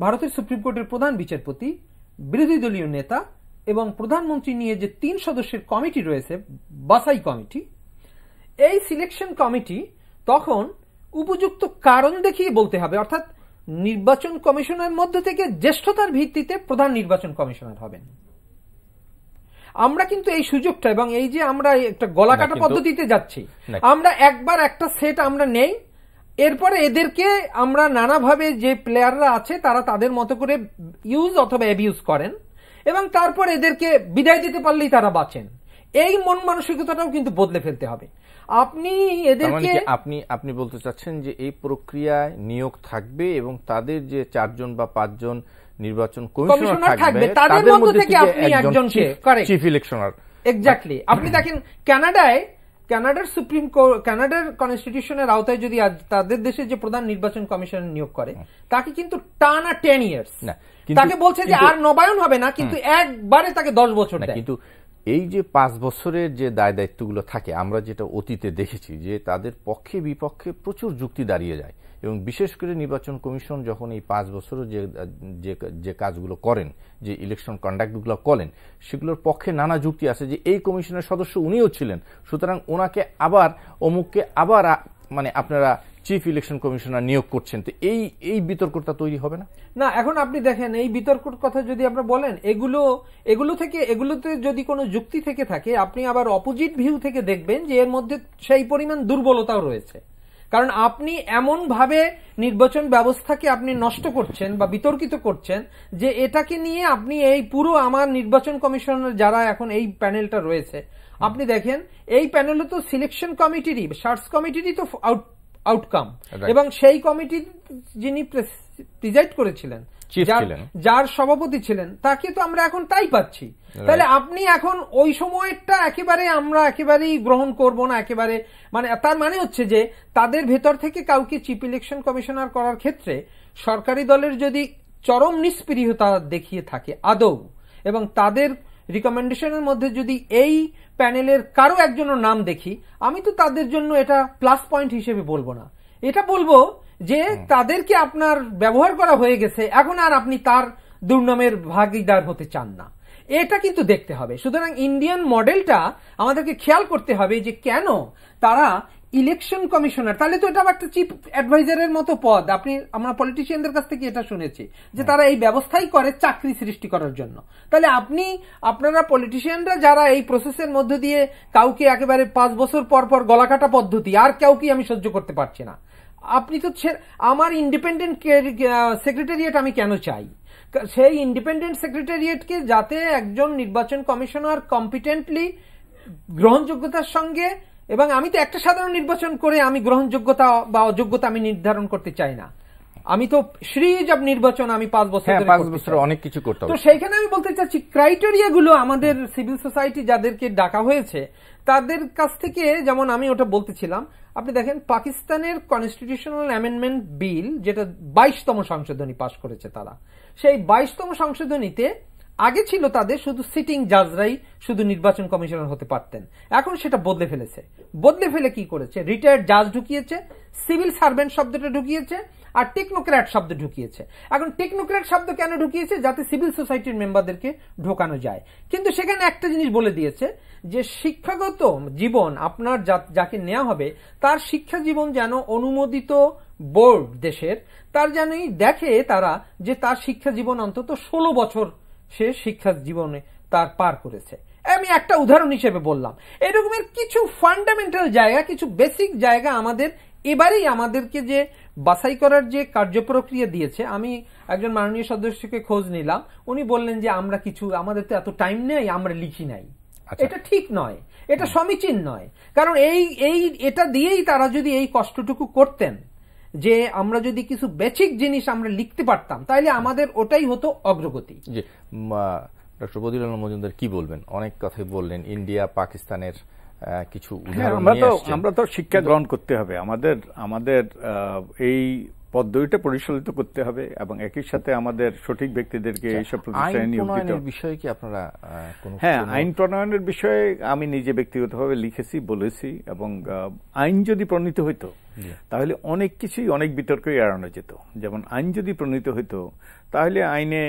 ভারতের সুপ্রিম কোর্টের প্রধান বিচারপতি, বিরোধী দলীয় নেতা এবং প্রধানমন্ত্রী নিয়ে যে 3 সদস্যের কমিটি রয়েছে, বাছাই কমিটি, এই সিলেকশন কমিটি তখন উপযুক্ত কারণ দেখিয়ে বলতে হবে, অর্থাৎ নির্বাচন কমিশনের মধ্য থেকে জ্যেষ্ঠতার ভিত্তিতে প্রধান নির্বাচন কমিশনার হবেন। আমরা কিন্তু এই সুযোগটা, এবং এই যে আমরা একটা গলাকাটা পদ্ধতিতে যাচ্ছি, আমরা একবার একটা সেট আমরা নেই, এরপরে এদেরকে আমরা নানাভাবে যে প্লেয়াররা আছে তারা তাদের মতো করে ইউজ অথবা অ্যাবিউজ করেন, এবং তারপর এদেরকে বিদায় দিতে পারলেই তারা বাঁচেন। এই মন মানসিকতাটাও কিন্তু বদলে ফেলতে হবে। আপনি এদেরকে আপনি বলতে চাচ্ছেন যে এই প্রক্রিয়ায় নিয়োগ থাকবে এবং তাদের যে 4 জন বা 5 জন নির্বাচন কমিশনার থাকবে তাদের মধ্যে থেকে আপনি একজনকে চিফ ইলেকশনার, এক্স্যাক্টলি। আপনি দেখেন কানাডার সুপ্রিম কোর্ট, কানাডার কনস্টিটিউশনের আওতায় যদি তাদের দেশে যে প্রধান নির্বাচন কমিশনার নিয়োগ করে তাকে কিন্তু টানা 10 ইয়ার্স, তাকে বলছে যে আর নবায়ন হবে না, কিন্তু একবারে তাকে 10 বছর দেয়। কিন্তু এই যে 5 বছরের যে দায় দায়িত্বগুলো থাকে, আমরা যেটা অতীতে দেখেছি যে তাদের পক্ষে বিপক্ষে প্রচুর যুক্তি দাঁড়িয়ে যায়, এবং বিশেষ করে নির্বাচন কমিশন যখন এই 5 বছরে যে কাজগুলো করেন, যে ইলেকশন কন্ডাক্টগুলো করেন, সেগুলোর পক্ষে নানা যুক্তি আছে যে এই কমিশনের সদস্য উনিও ছিলেন, সুতরাং ওনাকে আবার অমুককে আবার মানে আপনারা চিফ ইলেকশন কমিশনার নিয়োগ করছেন, তো এই বিতর্কটা তৈরি হবে না? না, এখন আপনি দেখেন এই বিতর্কর কথা যদি আমরা বলেন, এগুলোতে যদি কোনো যুক্তি থেকে থাকে, আপনি আবার অপোজিট ভিউ থেকে দেখবেন যে এর মধ্যে সেই পরিমাণ দুর্বলতাও রয়েছে। কারণ আপনি এমন ভাবে নির্বাচন ব্যবস্থাকে আপনি নষ্ট করছেন বা বিতর্কিত করছেন যে এটাকে নিয়ে আপনি এই পুরো আমার নির্বাচন কমিশনের যারা এখন এই প্যানেলটা রয়েছে, আপনি দেখেন এই প্যানেলে তো সিলেকশন কমিটিরই, সার্চ কমিটিরই তো আউটকাম, এবং সেই কমিটি যিনি প্রিজাইড করেছিলেন যার সভাপতি ছিলেন, তাকে তো আমরা এখন তাই পাচ্ছি। তাহলে আপনি এখন ওই সময়টা আমরা একেবারেই গ্রহণ করব না, একেবারে মানে তার মানে হচ্ছে যে তাদের ভেতর থেকে কাউকে চিফ ইলেকশন কমিশনার করার ক্ষেত্রে সরকারি দলের যদি চরম নিষ্পৃহতা দেখিয়ে থাকে আদৌ, এবং তাদের রিকমেন্ডেশনের মধ্যে যদি এই প্যানেলের কারো একজনের নাম দেখি, আমি তো তাদের জন্য এটা প্লাস পয়েন্ট হিসেবে বলবো না, এটা বলবো যে তাদেরকে আপনার ব্যবহার করা হয়ে গেছে, এখন আর আপনি তার দুর্নামের ভাগীদার হতে চান না, এটা কিন্তু দেখতে হবে। সুতরাং ইন্ডিয়ান মডেলটা আমাদেরকে খেয়াল করতে হবে যে কেন তারা ইলেকশন কমিশনার, তাহলে তো এটা একটা চিফ অ্যাডভাইজারের মতো পদ। আমরা পলিটিশিয়ানদের কাছ থেকে এটা শুনেছি যে তারা এই ব্যবস্থাই করে চাকরি সৃষ্টি করার জন্য। তাহলে আপনারা পলিটিশিয়ানরা যারা এই প্রসেসের মধ্য দিয়ে কাউকে একেবারে 5 বছর পর পর গলাকাটা পদ্ধতি, আর কাউকে আমি সহ্য করতে পারছি না, আপনি তো আমার ইন্ডিপেন্ডেন্ট সেক্রেটারিয়েট আমি কেন চাই? সেই ইন্ডিপেন্ডেন্ট সেক্রেটারিয়েটকে যাতে একজন নির্বাচন কমিশনার কম্পিটেন্টলি গ্রহণযোগ্যতার সঙ্গে, এবং আমি তো একটা সাধারণ নির্বাচন করে আমি গ্রহণযোগ্যতা বা অযোগ্যতা আমি নির্ধারণ করতে চাই না, আমি তো সিরিজ অফ নির্বাচন আমি 5 বছর অনেক কিছু করতে হবে। তো সেইখানে আমি বলতে চাচ্ছি ক্রাইটেরিয়া গুলো আমাদের সিভিল সোসাইটি যাদেরকে ডাকা হয়েছে তাদের কাছ থেকে, যেমন আমি ওটা বলতেছিলাম, আপনি দেখেন পাকিস্তানের কনস্টিটিউশনাল অ্যামেন্ডমেন্ট বিল যেটা 22তম সংশোধনী পাশ করেছে তারা, সেই 22তম সংশোধনীতে আগে ছিল তাদের শুধু সিটিং জাজরাই শুধু নির্বাচন কমিশনার হতে পারতেন, এখন সেটা বদলে ফেলেছে। বদলে ফেলে কি করেছে, রিটায়ার্ড জাজ ঢুকিয়েছে, সিভিল সার্ভেন্ট শব্দটা ঢুকিয়েছে, আর টেকনোক্র্যাট শব্দ ঢুকিয়েছে। এখন টেকনোক্র্যাট শব্দ কেন ঢুকিয়েছে? যাতে সিভিল সোসাইটির মেম্বারদেরকে ঢোকানো যায়। কিন্তু সেখানে একটা জিনিস বলে দিয়েছে যে শিক্ষাগত জীবন আপনার যাকে নেওয়া হবে তার শিক্ষা জীবন যেন অনুমোদিত বোর্ড দেশের, তার যেনই দেখে তারা যে তার শিক্ষা জীবন অন্তত 16 বছর সে শিক্ষা জীবনে তার পার করেছে। আমি একটা উদাহরণ হিসেবে বললাম। এরকমের কিছু ফান্ডামেন্টাল জায়গা, কিছু বেসিক জায়গা আমাদের এবারেই আমাদেরকে যে বাছাই করার যে কার্যপ্রক্রিয়া দিয়েছে, আমি একজন মাননীয় সদস্যকে খোঁজ নিলাম, উনি বললেন যে আমাদের তো এত টাইম নেই, আমরা লিখি নাই। এটা ঠিক নয়, এটা সমীচীন নয়। কারণ এটা দিয়েই তারা যদি এই কষ্টটুকু করতেন যে আমরা যদি কিছু বেসিক জিনিস আমরা লিখতে পারতাম, তাহলে আমাদের ওটাই হতো অগ্রগতি। জি, ডক্টর বদিউল আলম মজুমদার কি বলবেন? অনেক কথাই বললেন, ইন্ডিয়া পাকিস্তানের কিছু উদাহরণ নিয়ে আসছেন। আমরা তো শিক্ষা গ্রহণ করতে হবে, আমাদের এই পদ্ধতিটা পরিচালিত করতে হবে, এবং একই সাথে আমাদের সঠিক ব্যক্তিদেরকে এইসব প্রতিষ্ঠানে নিয়োগ দিতে হবে। বিষয়ে কি আপনারা আইন প্রণয়নের বিষয়ে আমি নিজে ব্যক্তিগতভাবে লিখেছি, বলেছি, এবং আইন যদি প্রণীত হইতো তাহলে অনেক কিছুই, অনেক বিতর্কই এড়ানো যেত। যেমন আইন যদি প্রণীত হইতো তাহলে আইনে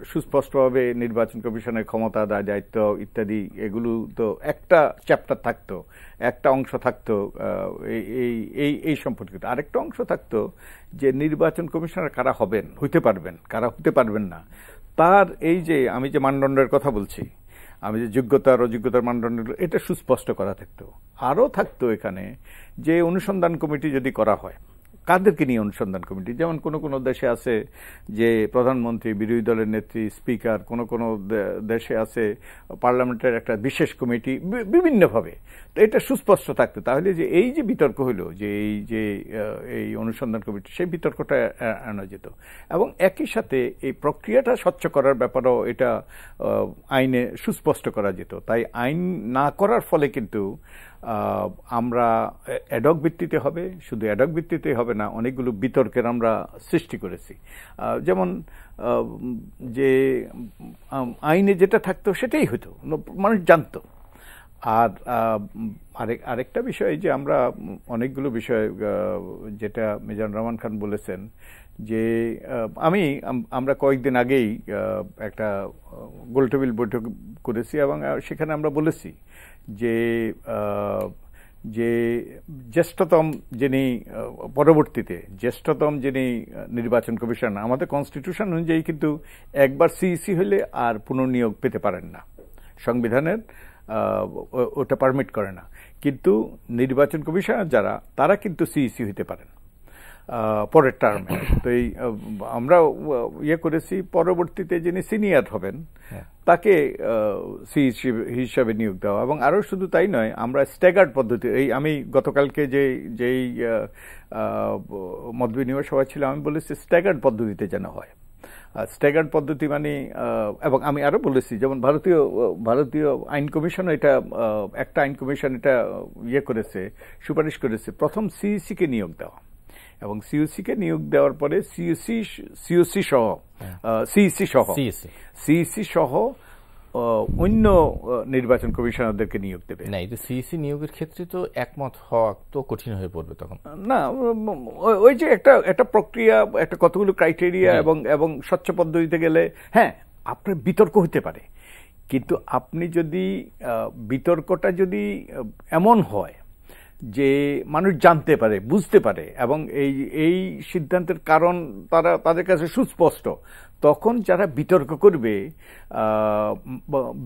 সুস্পষ্টভাবে নির্বাচন কমিশনের ক্ষমতা, দায়িত্ব ইত্যাদি এগুলো তো একটা চ্যাপ্টার থাকতো, একটা অংশ থাকতো এই সম্পর্কিত, আরেকটা অংশ থাকতো যে নির্বাচন কমিশনার কারা হইতে পারবেন, কারা হতে পারবেন না, তার এই যে আমি যে মানদণ্ডের কথা বলছি, আমি যে যোগ্যতার অযোগ্যতার মানদণ্ড, এটা সুস্পষ্ট করা থাকতো। আরও থাকতো এখানে যে অনুসন্ধান কমিটি যদি করা হয়, কাদেরকে নিয়ে অনুসন্ধান কমিটি? যেমন কোনো দেশে আছে যে প্রধানমন্ত্রী, বিরোধী দলের নেত্রী, স্পিকার, কোনো দেশে আছে পার্লামেন্টের একটা বিশেষ কমিটি, বিভিন্নভাবে। তো এটা সুস্পষ্ট থাকতো, তাহলে যে এই যে বিতর্ক হইল যে এই অনুসন্ধান কমিটি, সেই বিতর্কটা আনা যেত। এবং একই সাথে এই প্রক্রিয়াটা স্বচ্ছ করার ব্যাপারেও এটা আইনে সুস্পষ্ট করা যেত। তাই আইন না করার ফলে কিন্তু আমরা অ্যাডহক ভিত্তিতে হবে, শুধু অ্যাডহক ভিত্তিতে হবে না, অনেকগুলো বিতর্কের আমরা সৃষ্টি করেছি। যেমন যে আইনে যেটা থাকতো সেটাই হতো, মানুষ জানতো। আর আরেকটা বিষয় যে আমরা অনেকগুলো বিষয়, যেটা মিজানুর রহমান খান বলেছেন, যে আমরা কয়েকদিন আগেই একটা গোলটেবিল বৈঠক করেছি, এবং সেখানে আমরা বলেছি যে জ্যেষ্ঠতম যিনি পরবর্তীতে জ্যেষ্ঠতম যিনি নির্বাচন কমিশন, আমাদের কনস্টিটিউশন অনুযায়ী কিন্তু একবার সিইসি হলে আর পুনর্নিয়োগ পেতে পারেন না, সংবিধানের ওটা পারমিট করে না। কিন্তু নির্বাচন কমিশনার যারা, তারা কিন্তু সিইসি হইতে পারেন পরের টার্মে। তো আমরা করেছি পরবর্তীতে যিনি সিনিয়র হবেন তাকে সিইসি হিসাবে নিয়োগ দেওয়া। এবং আরও শুধু তাই নয়, আমরা স্ট্যাগার্ড পদ্ধতি, আমি গতকালকে যেই মত বিনিময় সভা ছিল, আমি বলেছি স্ট্যাগার্ড পদ্ধতিতে যেন হয়। স্ট্যাগার্ড পদ্ধতি মানে, এবং আমি আরো বলেছি যেমন ভারতীয় আইন কমিশন এটা একটা আইন কমিশন এটা করেছে, সুপারিশ করেছে প্রথম সিইসি কে নিয়োগ দেওয়া, এবং সিইসি কে নিয়োগ দেওয়ার পরে সিইসি সহ অন্য নির্বাচন কমিশনারদেরকে নিয়োগ দেবে। না, এই সিইসি নিয়োগের ক্ষেত্রে তো একমত হওয়া তো কঠিন হয়ে পড়বে তখন। না, ওই যে একটা প্রক্রিয়া, একটা কতগুলো ক্রাইটেরিয়া এবং স্বচ্ছ পদ্ধতিতে গেলে হ্যাঁ আপনার বিতর্ক হতে পারে, কিন্তু আপনি যদি বিতর্কটা যদি এমন হয় যে মানুষ জানতে পারে, বুঝতে পারে, এবং এই সিদ্ধান্তের কারণ তাদের কাছে সুস্পষ্ট, তখন যারা বিতর্ক করবে,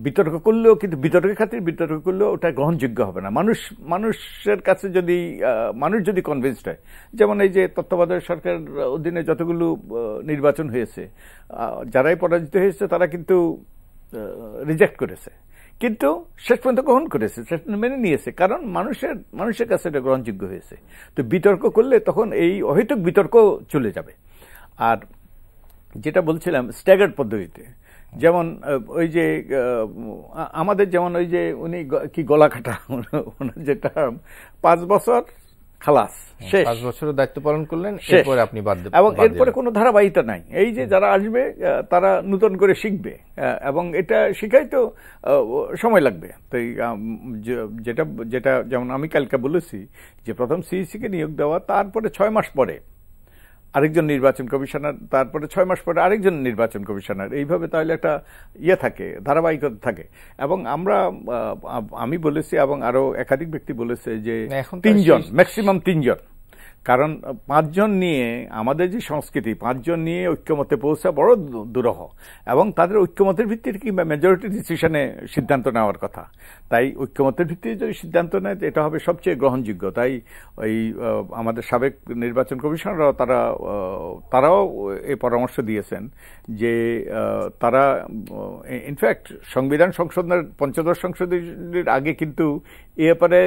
বিতর্ক করলেও কিন্তু বিতর্কের খাতির বিতর্ক করলেও ওটা গ্রহণযোগ্য হবে না। মানুষের কাছে যদি মানুষ যদি কনভিন্সড হয়, যেমন এই যে তত্ত্বাবধায়ক সরকার অধীনে যতগুলো নির্বাচন হয়েছে, যারাই পরাজিত হয়েছে তারা কিন্তু রিজেক্ট করেছে, কিন্তু শেষ পর্যন্ত গ্রহণ করেছে, শেষ মেনে নিয়েছে, কারণ মানুষের কাছে এটা গ্রহণযোগ্য হয়েছে। তো বিতর্ক করলে তখন এই অহেতুক বিতর্ক চলে যাবে। আর যেটা বলছিলাম স্ট্যাগার্ড পদ্ধতিতে, যেমন ওই যে আমাদের যেমন ওই যে উনি কি গলা কাটা, যেটা 5 বছর খালাস, শেষ, 5 বছরের দায়িত্ব পালন করলেন, এরপরে আপনি বাদ দেন, এবং এরপরে কোনো ধারাবাহিকতা নাই। এই যে যারা আসবে তারা নতুন করে শিখবে, এবং এটা শিখাই তো সময় লাগবে। তো যেটা যেমন আমি কালকে বলেছি যে প্রথম সিইসি কে নিয়োগ দেওয়া, তারপরে 6 মাস পরে আরেকজন নির্বাচন কমিশনার, তারপরে 6 মাস পরে আরেকজন নির্বাচন কমিশনার, এইভাবে তাহলে একটা থাকে, ধারাবাহিকতা থাকে। এবং আমি বলেছি এবং আরো একাধিক ব্যক্তি বলেছে যে 3 জন, ম্যাক্সিমাম 3 জন, কারণ 5 জন নিয়ে আমাদের যে সংস্কৃতি, 5 জন নিয়ে ঐক্যমতে পৌঁছা বড় দুরূহ, এবং তাদের ঐক্যমতের ভিত্তিতে কিংবা মেজরিটি ডিসিশনে সিদ্ধান্ত নেওয়ার কথা। তাই ঐক্যমতের ভিত্তিতে যদি সিদ্ধান্ত নেয় এটা হবে সবচেয়ে গ্রহণযোগ্য। তাই ওই আমাদের সাবেক নির্বাচন কমিশনাররাও তারাও এই পরামর্শ দিয়েছেন যে তারা ইনফ্যাক্ট সংবিধান সংশোধনের ৫ম সংশোধনীর আগে কিন্তু এ ব্যাপারে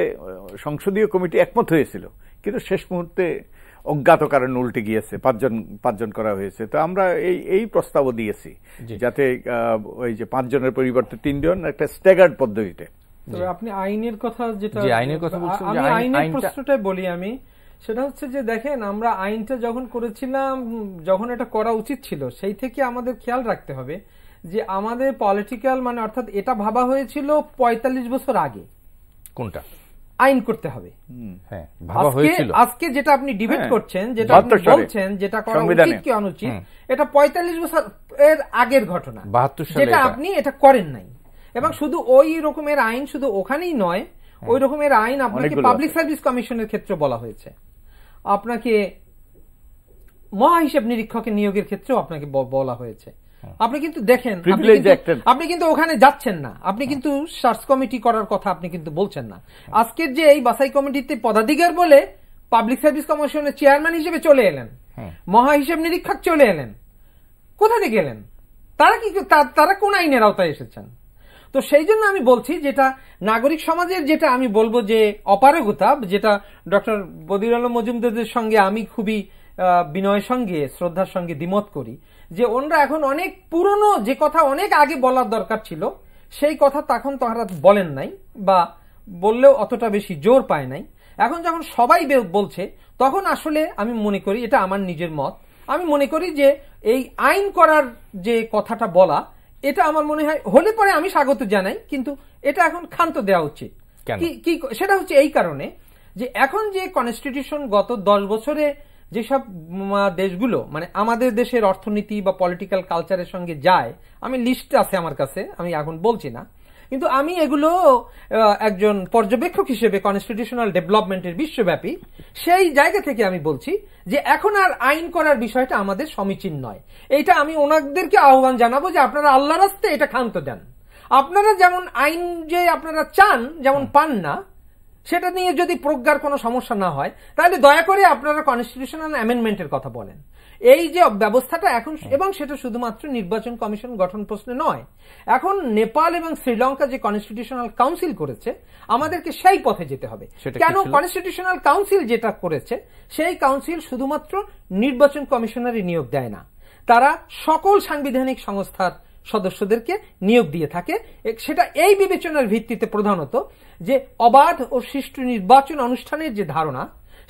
সংসদীয় কমিটি একমত হয়েছিল, কিন্তু শেষ মুহূর্তে অজ্ঞাত কারণে উল্টে গিয়েছে, 5 জন করা হয়েছে। তো আমরা এই প্রস্তাবও দিয়েছি যাতে ওই যে 5 জনের পরিবর্তে 3 জন একটা স্ট্যাগার্ড পদ্ধতিতে। তবে আপনি আইনের কথা যেটা বলছেন, আমি আইনের প্রশ্নটাই বলি, আমি সেটা হচ্ছে যে দেখেন, আমরা আইনটা যখন করেছিলাম, যখন এটা করা উচিত ছিল, সেই থেকে আমাদের খেয়াল রাখতে হবে যে আমাদের পলিটিক্যাল মানে অর্থাৎ এটা ভাবা হয়েছিল 45 বছর আগে কোনটা আইন করতে হবে। হ্যাঁ, ভাবা হয়েছিল। আজকে যেটা আপনি ডিবেট করছেন, যেটা আপনি বলছেন যেটা করা উচিত কি অনুচিত, এটা 45 বছর এর আগের ঘটনা, 72 সালে যেটা আপনি এটা করেন নাই। এবং শুধু ওই রকমের আইন শুধু ওখানেই নয়, ওই রকমের আইন আপনাকে পাবলিক সার্ভিস কমিশনের ক্ষেত্রে বলা হয়েছে, আপনাকে মহা হিসাব নিরীক্ষকের নিয়োগের ক্ষেত্রেও আপনাকে বলা হয়েছে। আপনি কিন্তু দেখেন, আপনি কিন্তু ওখানে যাচ্ছেন না, আপনি কিন্তু সার্চ কমিটি করার কথা আপনি কিন্তু বলছেন না। আজকের যে এই বাছাই কমিটিতে পদাধিকার বলে পাবলিক সার্ভিস কমিশনের চেয়ারম্যান হিসেবে চলে এলেন, মহা হিসাব নিরীক্ষক চলে এলেন, কোথা থেকে এলেন? তারা কোন আইনের আওতায় এসেছেন? তো সেই জন্য আমি বলছি, যেটা নাগরিক সমাজের, যেটা আমি বলবো যে অপারগতা, যেটা ডক্টর বদিউল আলম মজুমদারের সঙ্গে আমি খুবই বিনয়ের সঙ্গে শ্রদ্ধার সঙ্গে দ্বিমত করি, যে ওনারা এখন অনেক পুরনো যে কথা অনেক আগে বলার দরকার ছিল সেই কথা তখন তারা বলেন নাই, বা বললেও অতটা বেশি জোর পায় নাই। এখন যখন সবাই বলছে, তখন আসলে আমি মনে করি, এটা আমার নিজের মত, আমি মনে করি যে এই আইন করার যে কথাটা বলা, এটা আমার মনে হয় হলে পরে আমি স্বাগত জানাই, কিন্তু এটা এখন ক্ষান্ত দেওয়া উচিত। কি সেটা হচ্ছে এই কারণে যে এখন যে কনস্টিটিউশন গত 10 বছরে যেসব দেশগুলো মানে আমাদের দেশের অর্থনীতি বা পলিটিক্যাল কালচারের সঙ্গে যায়, আমি লিস্ট আছে আমার কাছে, আমি এখন বলছি না, কিন্তু আমি এগুলো একজন পর্যবেক্ষক হিসেবে কনস্টিটিউশনাল ডেভেলপমেন্টের বিশ্বব্যাপী সেই জায়গা থেকে আমি বলছি যে এখন আর আইন করার বিষয়টা আমাদের সমীচীন নয়। এইটা আমি ওনাদেরকে আহ্বান জানাবো যে আপনারা আল্লাহর রাস্তায় এটা ক্ষান্ত দেন। আপনারা যেমন আইন যে আপনারা চান, যেমন পান না, সেটা নিয়ে যদি প্রজ্ঞার কোনো সমস্যা না হয়, তাহলে দয়া করে আপনারা কনস্টিটিউশনাল অ্যামেন্ডমেন্টের কথা বলেন। এই যে ব্যবস্থাটা এখন, এবং সেটা শুধুমাত্র নির্বাচন কমিশন গঠন প্রশ্নে নয়, এখন নেপাল এবং শ্রীলঙ্কা যে কনস্টিটিউশনাল কাউন্সিল করেছে, আমাদেরকে সেই পথে যেতে হবে। কেন? কনস্টিটিউশনাল কাউন্সিল যেটা করেছে, সেই কাউন্সিল শুধুমাত্র নির্বাচন কমিশনারই নিয়োগ দেয় না, তারা সকল সাংবিধানিক সংস্থার সদস্যদেরকে নিয়োগ দিয়ে থাকে। সেটা এই বিবেচনার ভিত্তিতে প্রধানত যে অবাধ ও সুষ্ঠু নির্বাচন অনুষ্ঠানের যে ধারণা,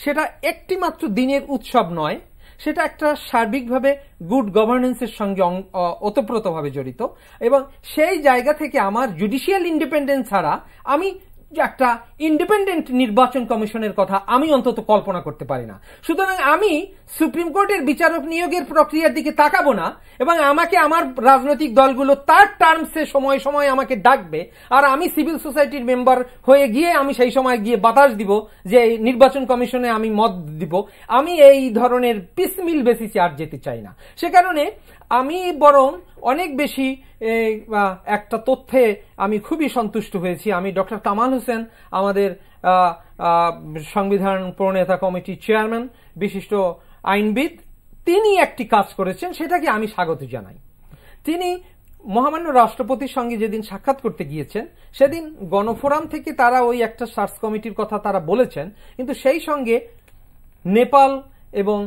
সেটা একটি মাত্র দিনের উৎসব নয়, সেটা একটা সার্বিকভাবে গুড গভর্নেন্সের সঙ্গে ওতপ্রোতভাবে জড়িত। এবং সেই জায়গা থেকে আমার জুডিশিয়াল ইন্ডিপেন্ডেন্স ছাড়া আমি একটা ইন্ডিপেন্ডেন্ট নির্বাচন কমিশনের কথা আমি অন্তত কল্পনা করতে পারি না। সুতরাং আমি সুপ্রিম কোর্টের বিচারক নিয়োগের প্রক্রিয়ার দিকে তাকাবো না এবং আমাকে আমার রাজনৈতিক দলগুলো তার টার্মসে সময় সময় আমাকে ডাকবে, আর আমি সিভিল সোসাইটির মেম্বার হয়ে গিয়ে আমি সেই সময় গিয়ে বাতাস দিব যে নির্বাচন কমিশনে আমি মত দিব। আমি এই ধরনের পিসমিল বেসিসে আর যেতে চাই না। সে কারণে আমি বরং অনেক বেশি একটা তথ্যে আমি খুবই সন্তুষ্ট হয়েছি। আমি ডক্টর কামাল হোসেন, আমাদের সংবিধান প্রণেতা কমিটির চেয়ারম্যান, বিশিষ্ট আইনবিদ, তিনি একটি কাজ করেছেন, সেটাকে আমি স্বাগত জানাই। তিনি মহামান্য রাষ্ট্রপতির সঙ্গে যেদিন সাক্ষাৎ করতে গিয়েছেন, সেদিন গণফোরাম থেকে তারা ওই একটা সার্চ কমিটির কথা তারা বলেছেন, কিন্তু সেই সঙ্গে নেপাল এবং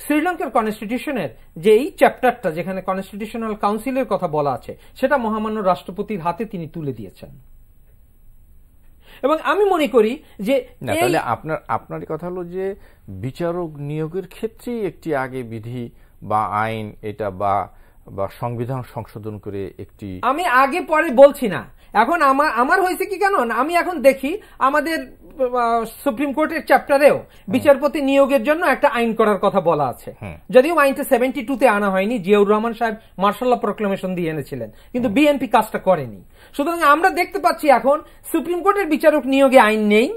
শ্রীলঙ্কার কনস্টিটিউশনের যে এই চ্যাপ্টারটা যেখানে কনস্টিটিউশনাল কাউন্সিলের কথা বলা আছে, সেটা মহামান্য রাষ্ট্রপতির হাতে তিনি তুলে দিয়েছেন। এবং আমি মনে করি যে তাহলে আপনার কথা হলো যে বিচারক নিয়োগের ক্ষেত্রেই একটি আগে বিধি বা আইন এটা বা সংবিধান সংশোধন করে একটি, আমি আগে পরে বলছি না। এখন আমার হয়েছে কি, কেন আমি এখন দেখি আমাদের সুপ্রিম কোর্টের চ্যাপ্টারেও বিচারপতি নিয়োগের জন্য একটা আইন করার কথা বলা আছে, যদিও আইনটা 72-তে আনা হয়নি, জিয়াউর রহমান সাহেব মার্শাল ল প্রক্লেমেশন দিয়ে এনেছিলেন, কিন্তু বিএনপি কাজটা করেনি। সুতরাং আমরা দেখতে পাচ্ছি এখন সুপ্রিম কোর্টের বিচারক নিয়োগে আইন নেই,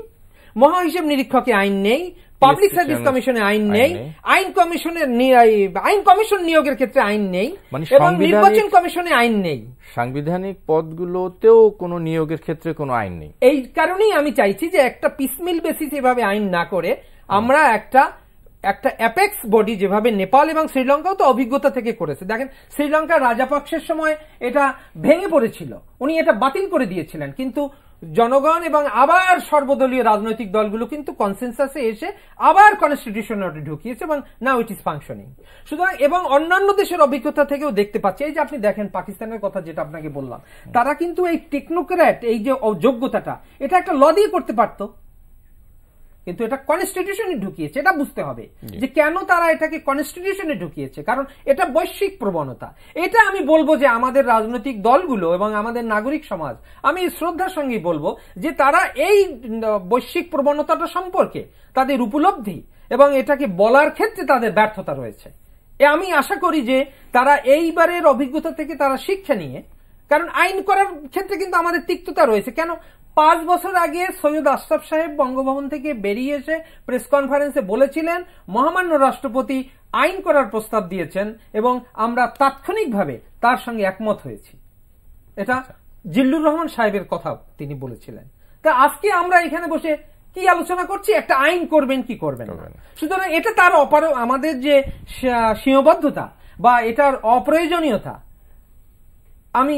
মহা হিসেব নিরীক্ষকে আইন নেই, পাবলিক সার্ভিস কমিশনে আইন নেই, আইন কমিশন নিয়োগের ক্ষেত্রে আইন নেই, এবং নির্বাচন কমিশনে আইন নেই। সাংবিধানিক পদগুলোতেও কোনো নিয়োগের ক্ষেত্রে কোনো আইন নেই। এই কারণেই আমি চাইছি যে একটা পিসমিল বেসিস এভাবে আইন না করে আমরা একটা অ্যাপেক্স বডি, যেভাবে নেপাল এবং শ্রীলঙ্কাও তো অভিজ্ঞতা থেকে করেছে। দেখেন, শ্রীলঙ্কার রাজাপক্ষের সময় এটা ভেঙে পড়েছিল, উনি এটা বাতিল করে দিয়েছিলেন, কিন্তু জনগণ এবং আবার সর্বদলীয় রাজনৈতিক দলগুলো কিন্তু কনসেনসাসে এসে আবার কনস্টিটিউশনে ঢুকিয়েছে এবং নাও ইট ইজ ফাংশনিং। সুতরাং এবং অন্যান্য দেশের অভিজ্ঞতা থেকেও দেখতে পাচ্ছি, এই যে আপনি দেখেন পাকিস্তানের কথা যেটা আপনাকে বললাম, তারা কিন্তু এই টেকনোক্র্যাট, এই যে যোগ্যতাটা, এটা একটা ল দিয়ে করতে পারত, কিন্তু এটা কনস্টিটিউশনে ঢুকিয়েছে। এটা বুঝতে হবে যে কেন তারা এটাকে কনস্টিটিউশনে ঢুকিয়েছে, কারণ এটা বৈশ্বিক প্রবণতা। এটা আমি বলবো যে আমাদের রাজনৈতিক দলগুলো এবং আমাদের নাগরিক সমাজ, আমি শ্রদ্ধার সঙ্গে বলবো যে তারা এই বৈশ্বিক প্রবণতাটা সম্পর্কে তাদের উপলব্ধি এবং এটাকে বলার ক্ষেত্রে তাদের ব্যর্থতা রয়েছে। আমি আশা করি যে তারা এইবারের অভিজ্ঞতা থেকে তারা শিক্ষা নিয়ে, কারণ আইন করার ক্ষেত্রে কিন্তু আমাদের তিক্ততা রয়েছে। কেন 5 বছর আগে সৈয়দ আশরাফ সাহেব বঙ্গভবন থেকে বেরিয়ে এসে প্রেস কনফারেন্সে বলেছিলেন মহামান্য রাষ্ট্রপতি আইন করার প্রস্তাব দিয়েছেন এবং আমরা তাৎক্ষণিকভাবে তার সঙ্গে একমত হয়েছি। এটা জিল্লুর রহমান সাহেবের কথা তিনি বলেছিলেন। তা আজকে আমরা এখানে বসে কি আলোচনা করছি, একটা আইন করবেন কি করবেন না। সুতরাং এটা তার আমাদের যে সীমাবদ্ধতা বা এটার অপ্রয়োজনীয়তা, আমি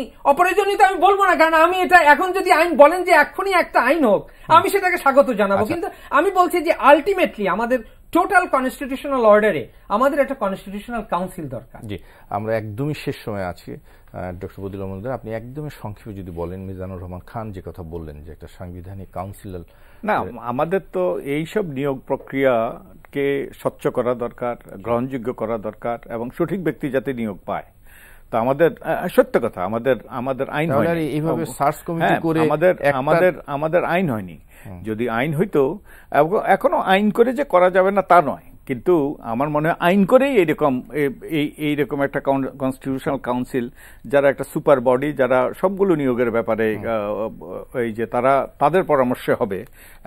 বলবো না, কারণ আমি এটা এখন যদি আইন বলেন যে এখনই একটা আইন হোক, আমি সেটাকে স্বাগত জানাবো। কিন্তু আমি বলছি যে আলটিমেটলি আমাদের টোটাল কনস্টিটিউশনাল অর্ডারে আমাদের একটা কনস্টিটিউশনাল কাউন্সিল দরকার। জি, আমরা একদমই শেষ সময় আছি। ডক্টর বদিউল আহমদ, আপনি একদমই সংক্ষেপে যদি বলেন, মিজানুর রহমান খান যে কথা বললেন যে একটা সাংবিধানিক কাউন্সিল, না, আমাদের তো এইসব নিয়োগ প্রক্রিয়াকে স্বচ্ছ করা দরকার, গ্রহণযোগ্য করা দরকার এবং সঠিক ব্যক্তি যাতে নিয়োগ পায়। তো আমাদের সত্য কথা, আমাদের আইন হয়নি, এইভাবে সার্চ কমিটি করে আমাদের আইন হয়নি। যদি আইন হইতো, এখনো আইন করে যে করা যাবে না তা নয়, কিন্তু আমার মনে হয় আইন করেই এইরকম একটা কনস্টিটিউশনাল কাউন্সিল, যারা একটা সুপার বডি, যারা সবগুলো নিয়োগের ব্যাপারে এই যে তাদের পরামর্শে হবে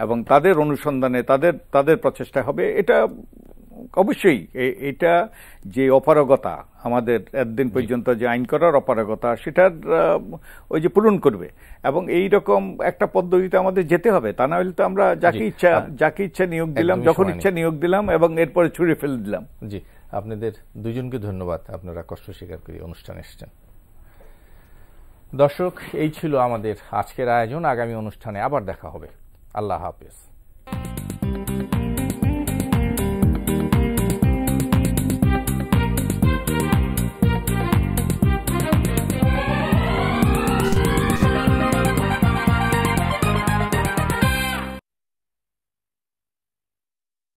এবং তাদের অনুসন্ধানে তাদের প্রচেষ্টা হবে, এটা অবশ্যই এটা যে অপারগতা আমাদের এতদিন পর্যন্ত যে আইন করার অপারগতা, সেটার ওই যে পূরণ করবে এবং এই রকম একটা পদ্ধতিতে আমাদের যেতে হবে। তা না হলে তো আমরা যাকে ইচ্ছা নিয়োগ দিলাম, যখন ইচ্ছা নিয়োগ দিলাম এবং এরপরে ছুঁড়ে ফেলে দিলাম। জি, আপনাদের দুজনকে ধন্যবাদ, আপনারা কষ্ট স্বীকার করে অনুষ্ঠানে এসেছেন। দর্শক, এই ছিল আমাদের আজকের আয়োজন। আগামী অনুষ্ঠানে আবার দেখা হবে। আল্লাহ হাফেজ।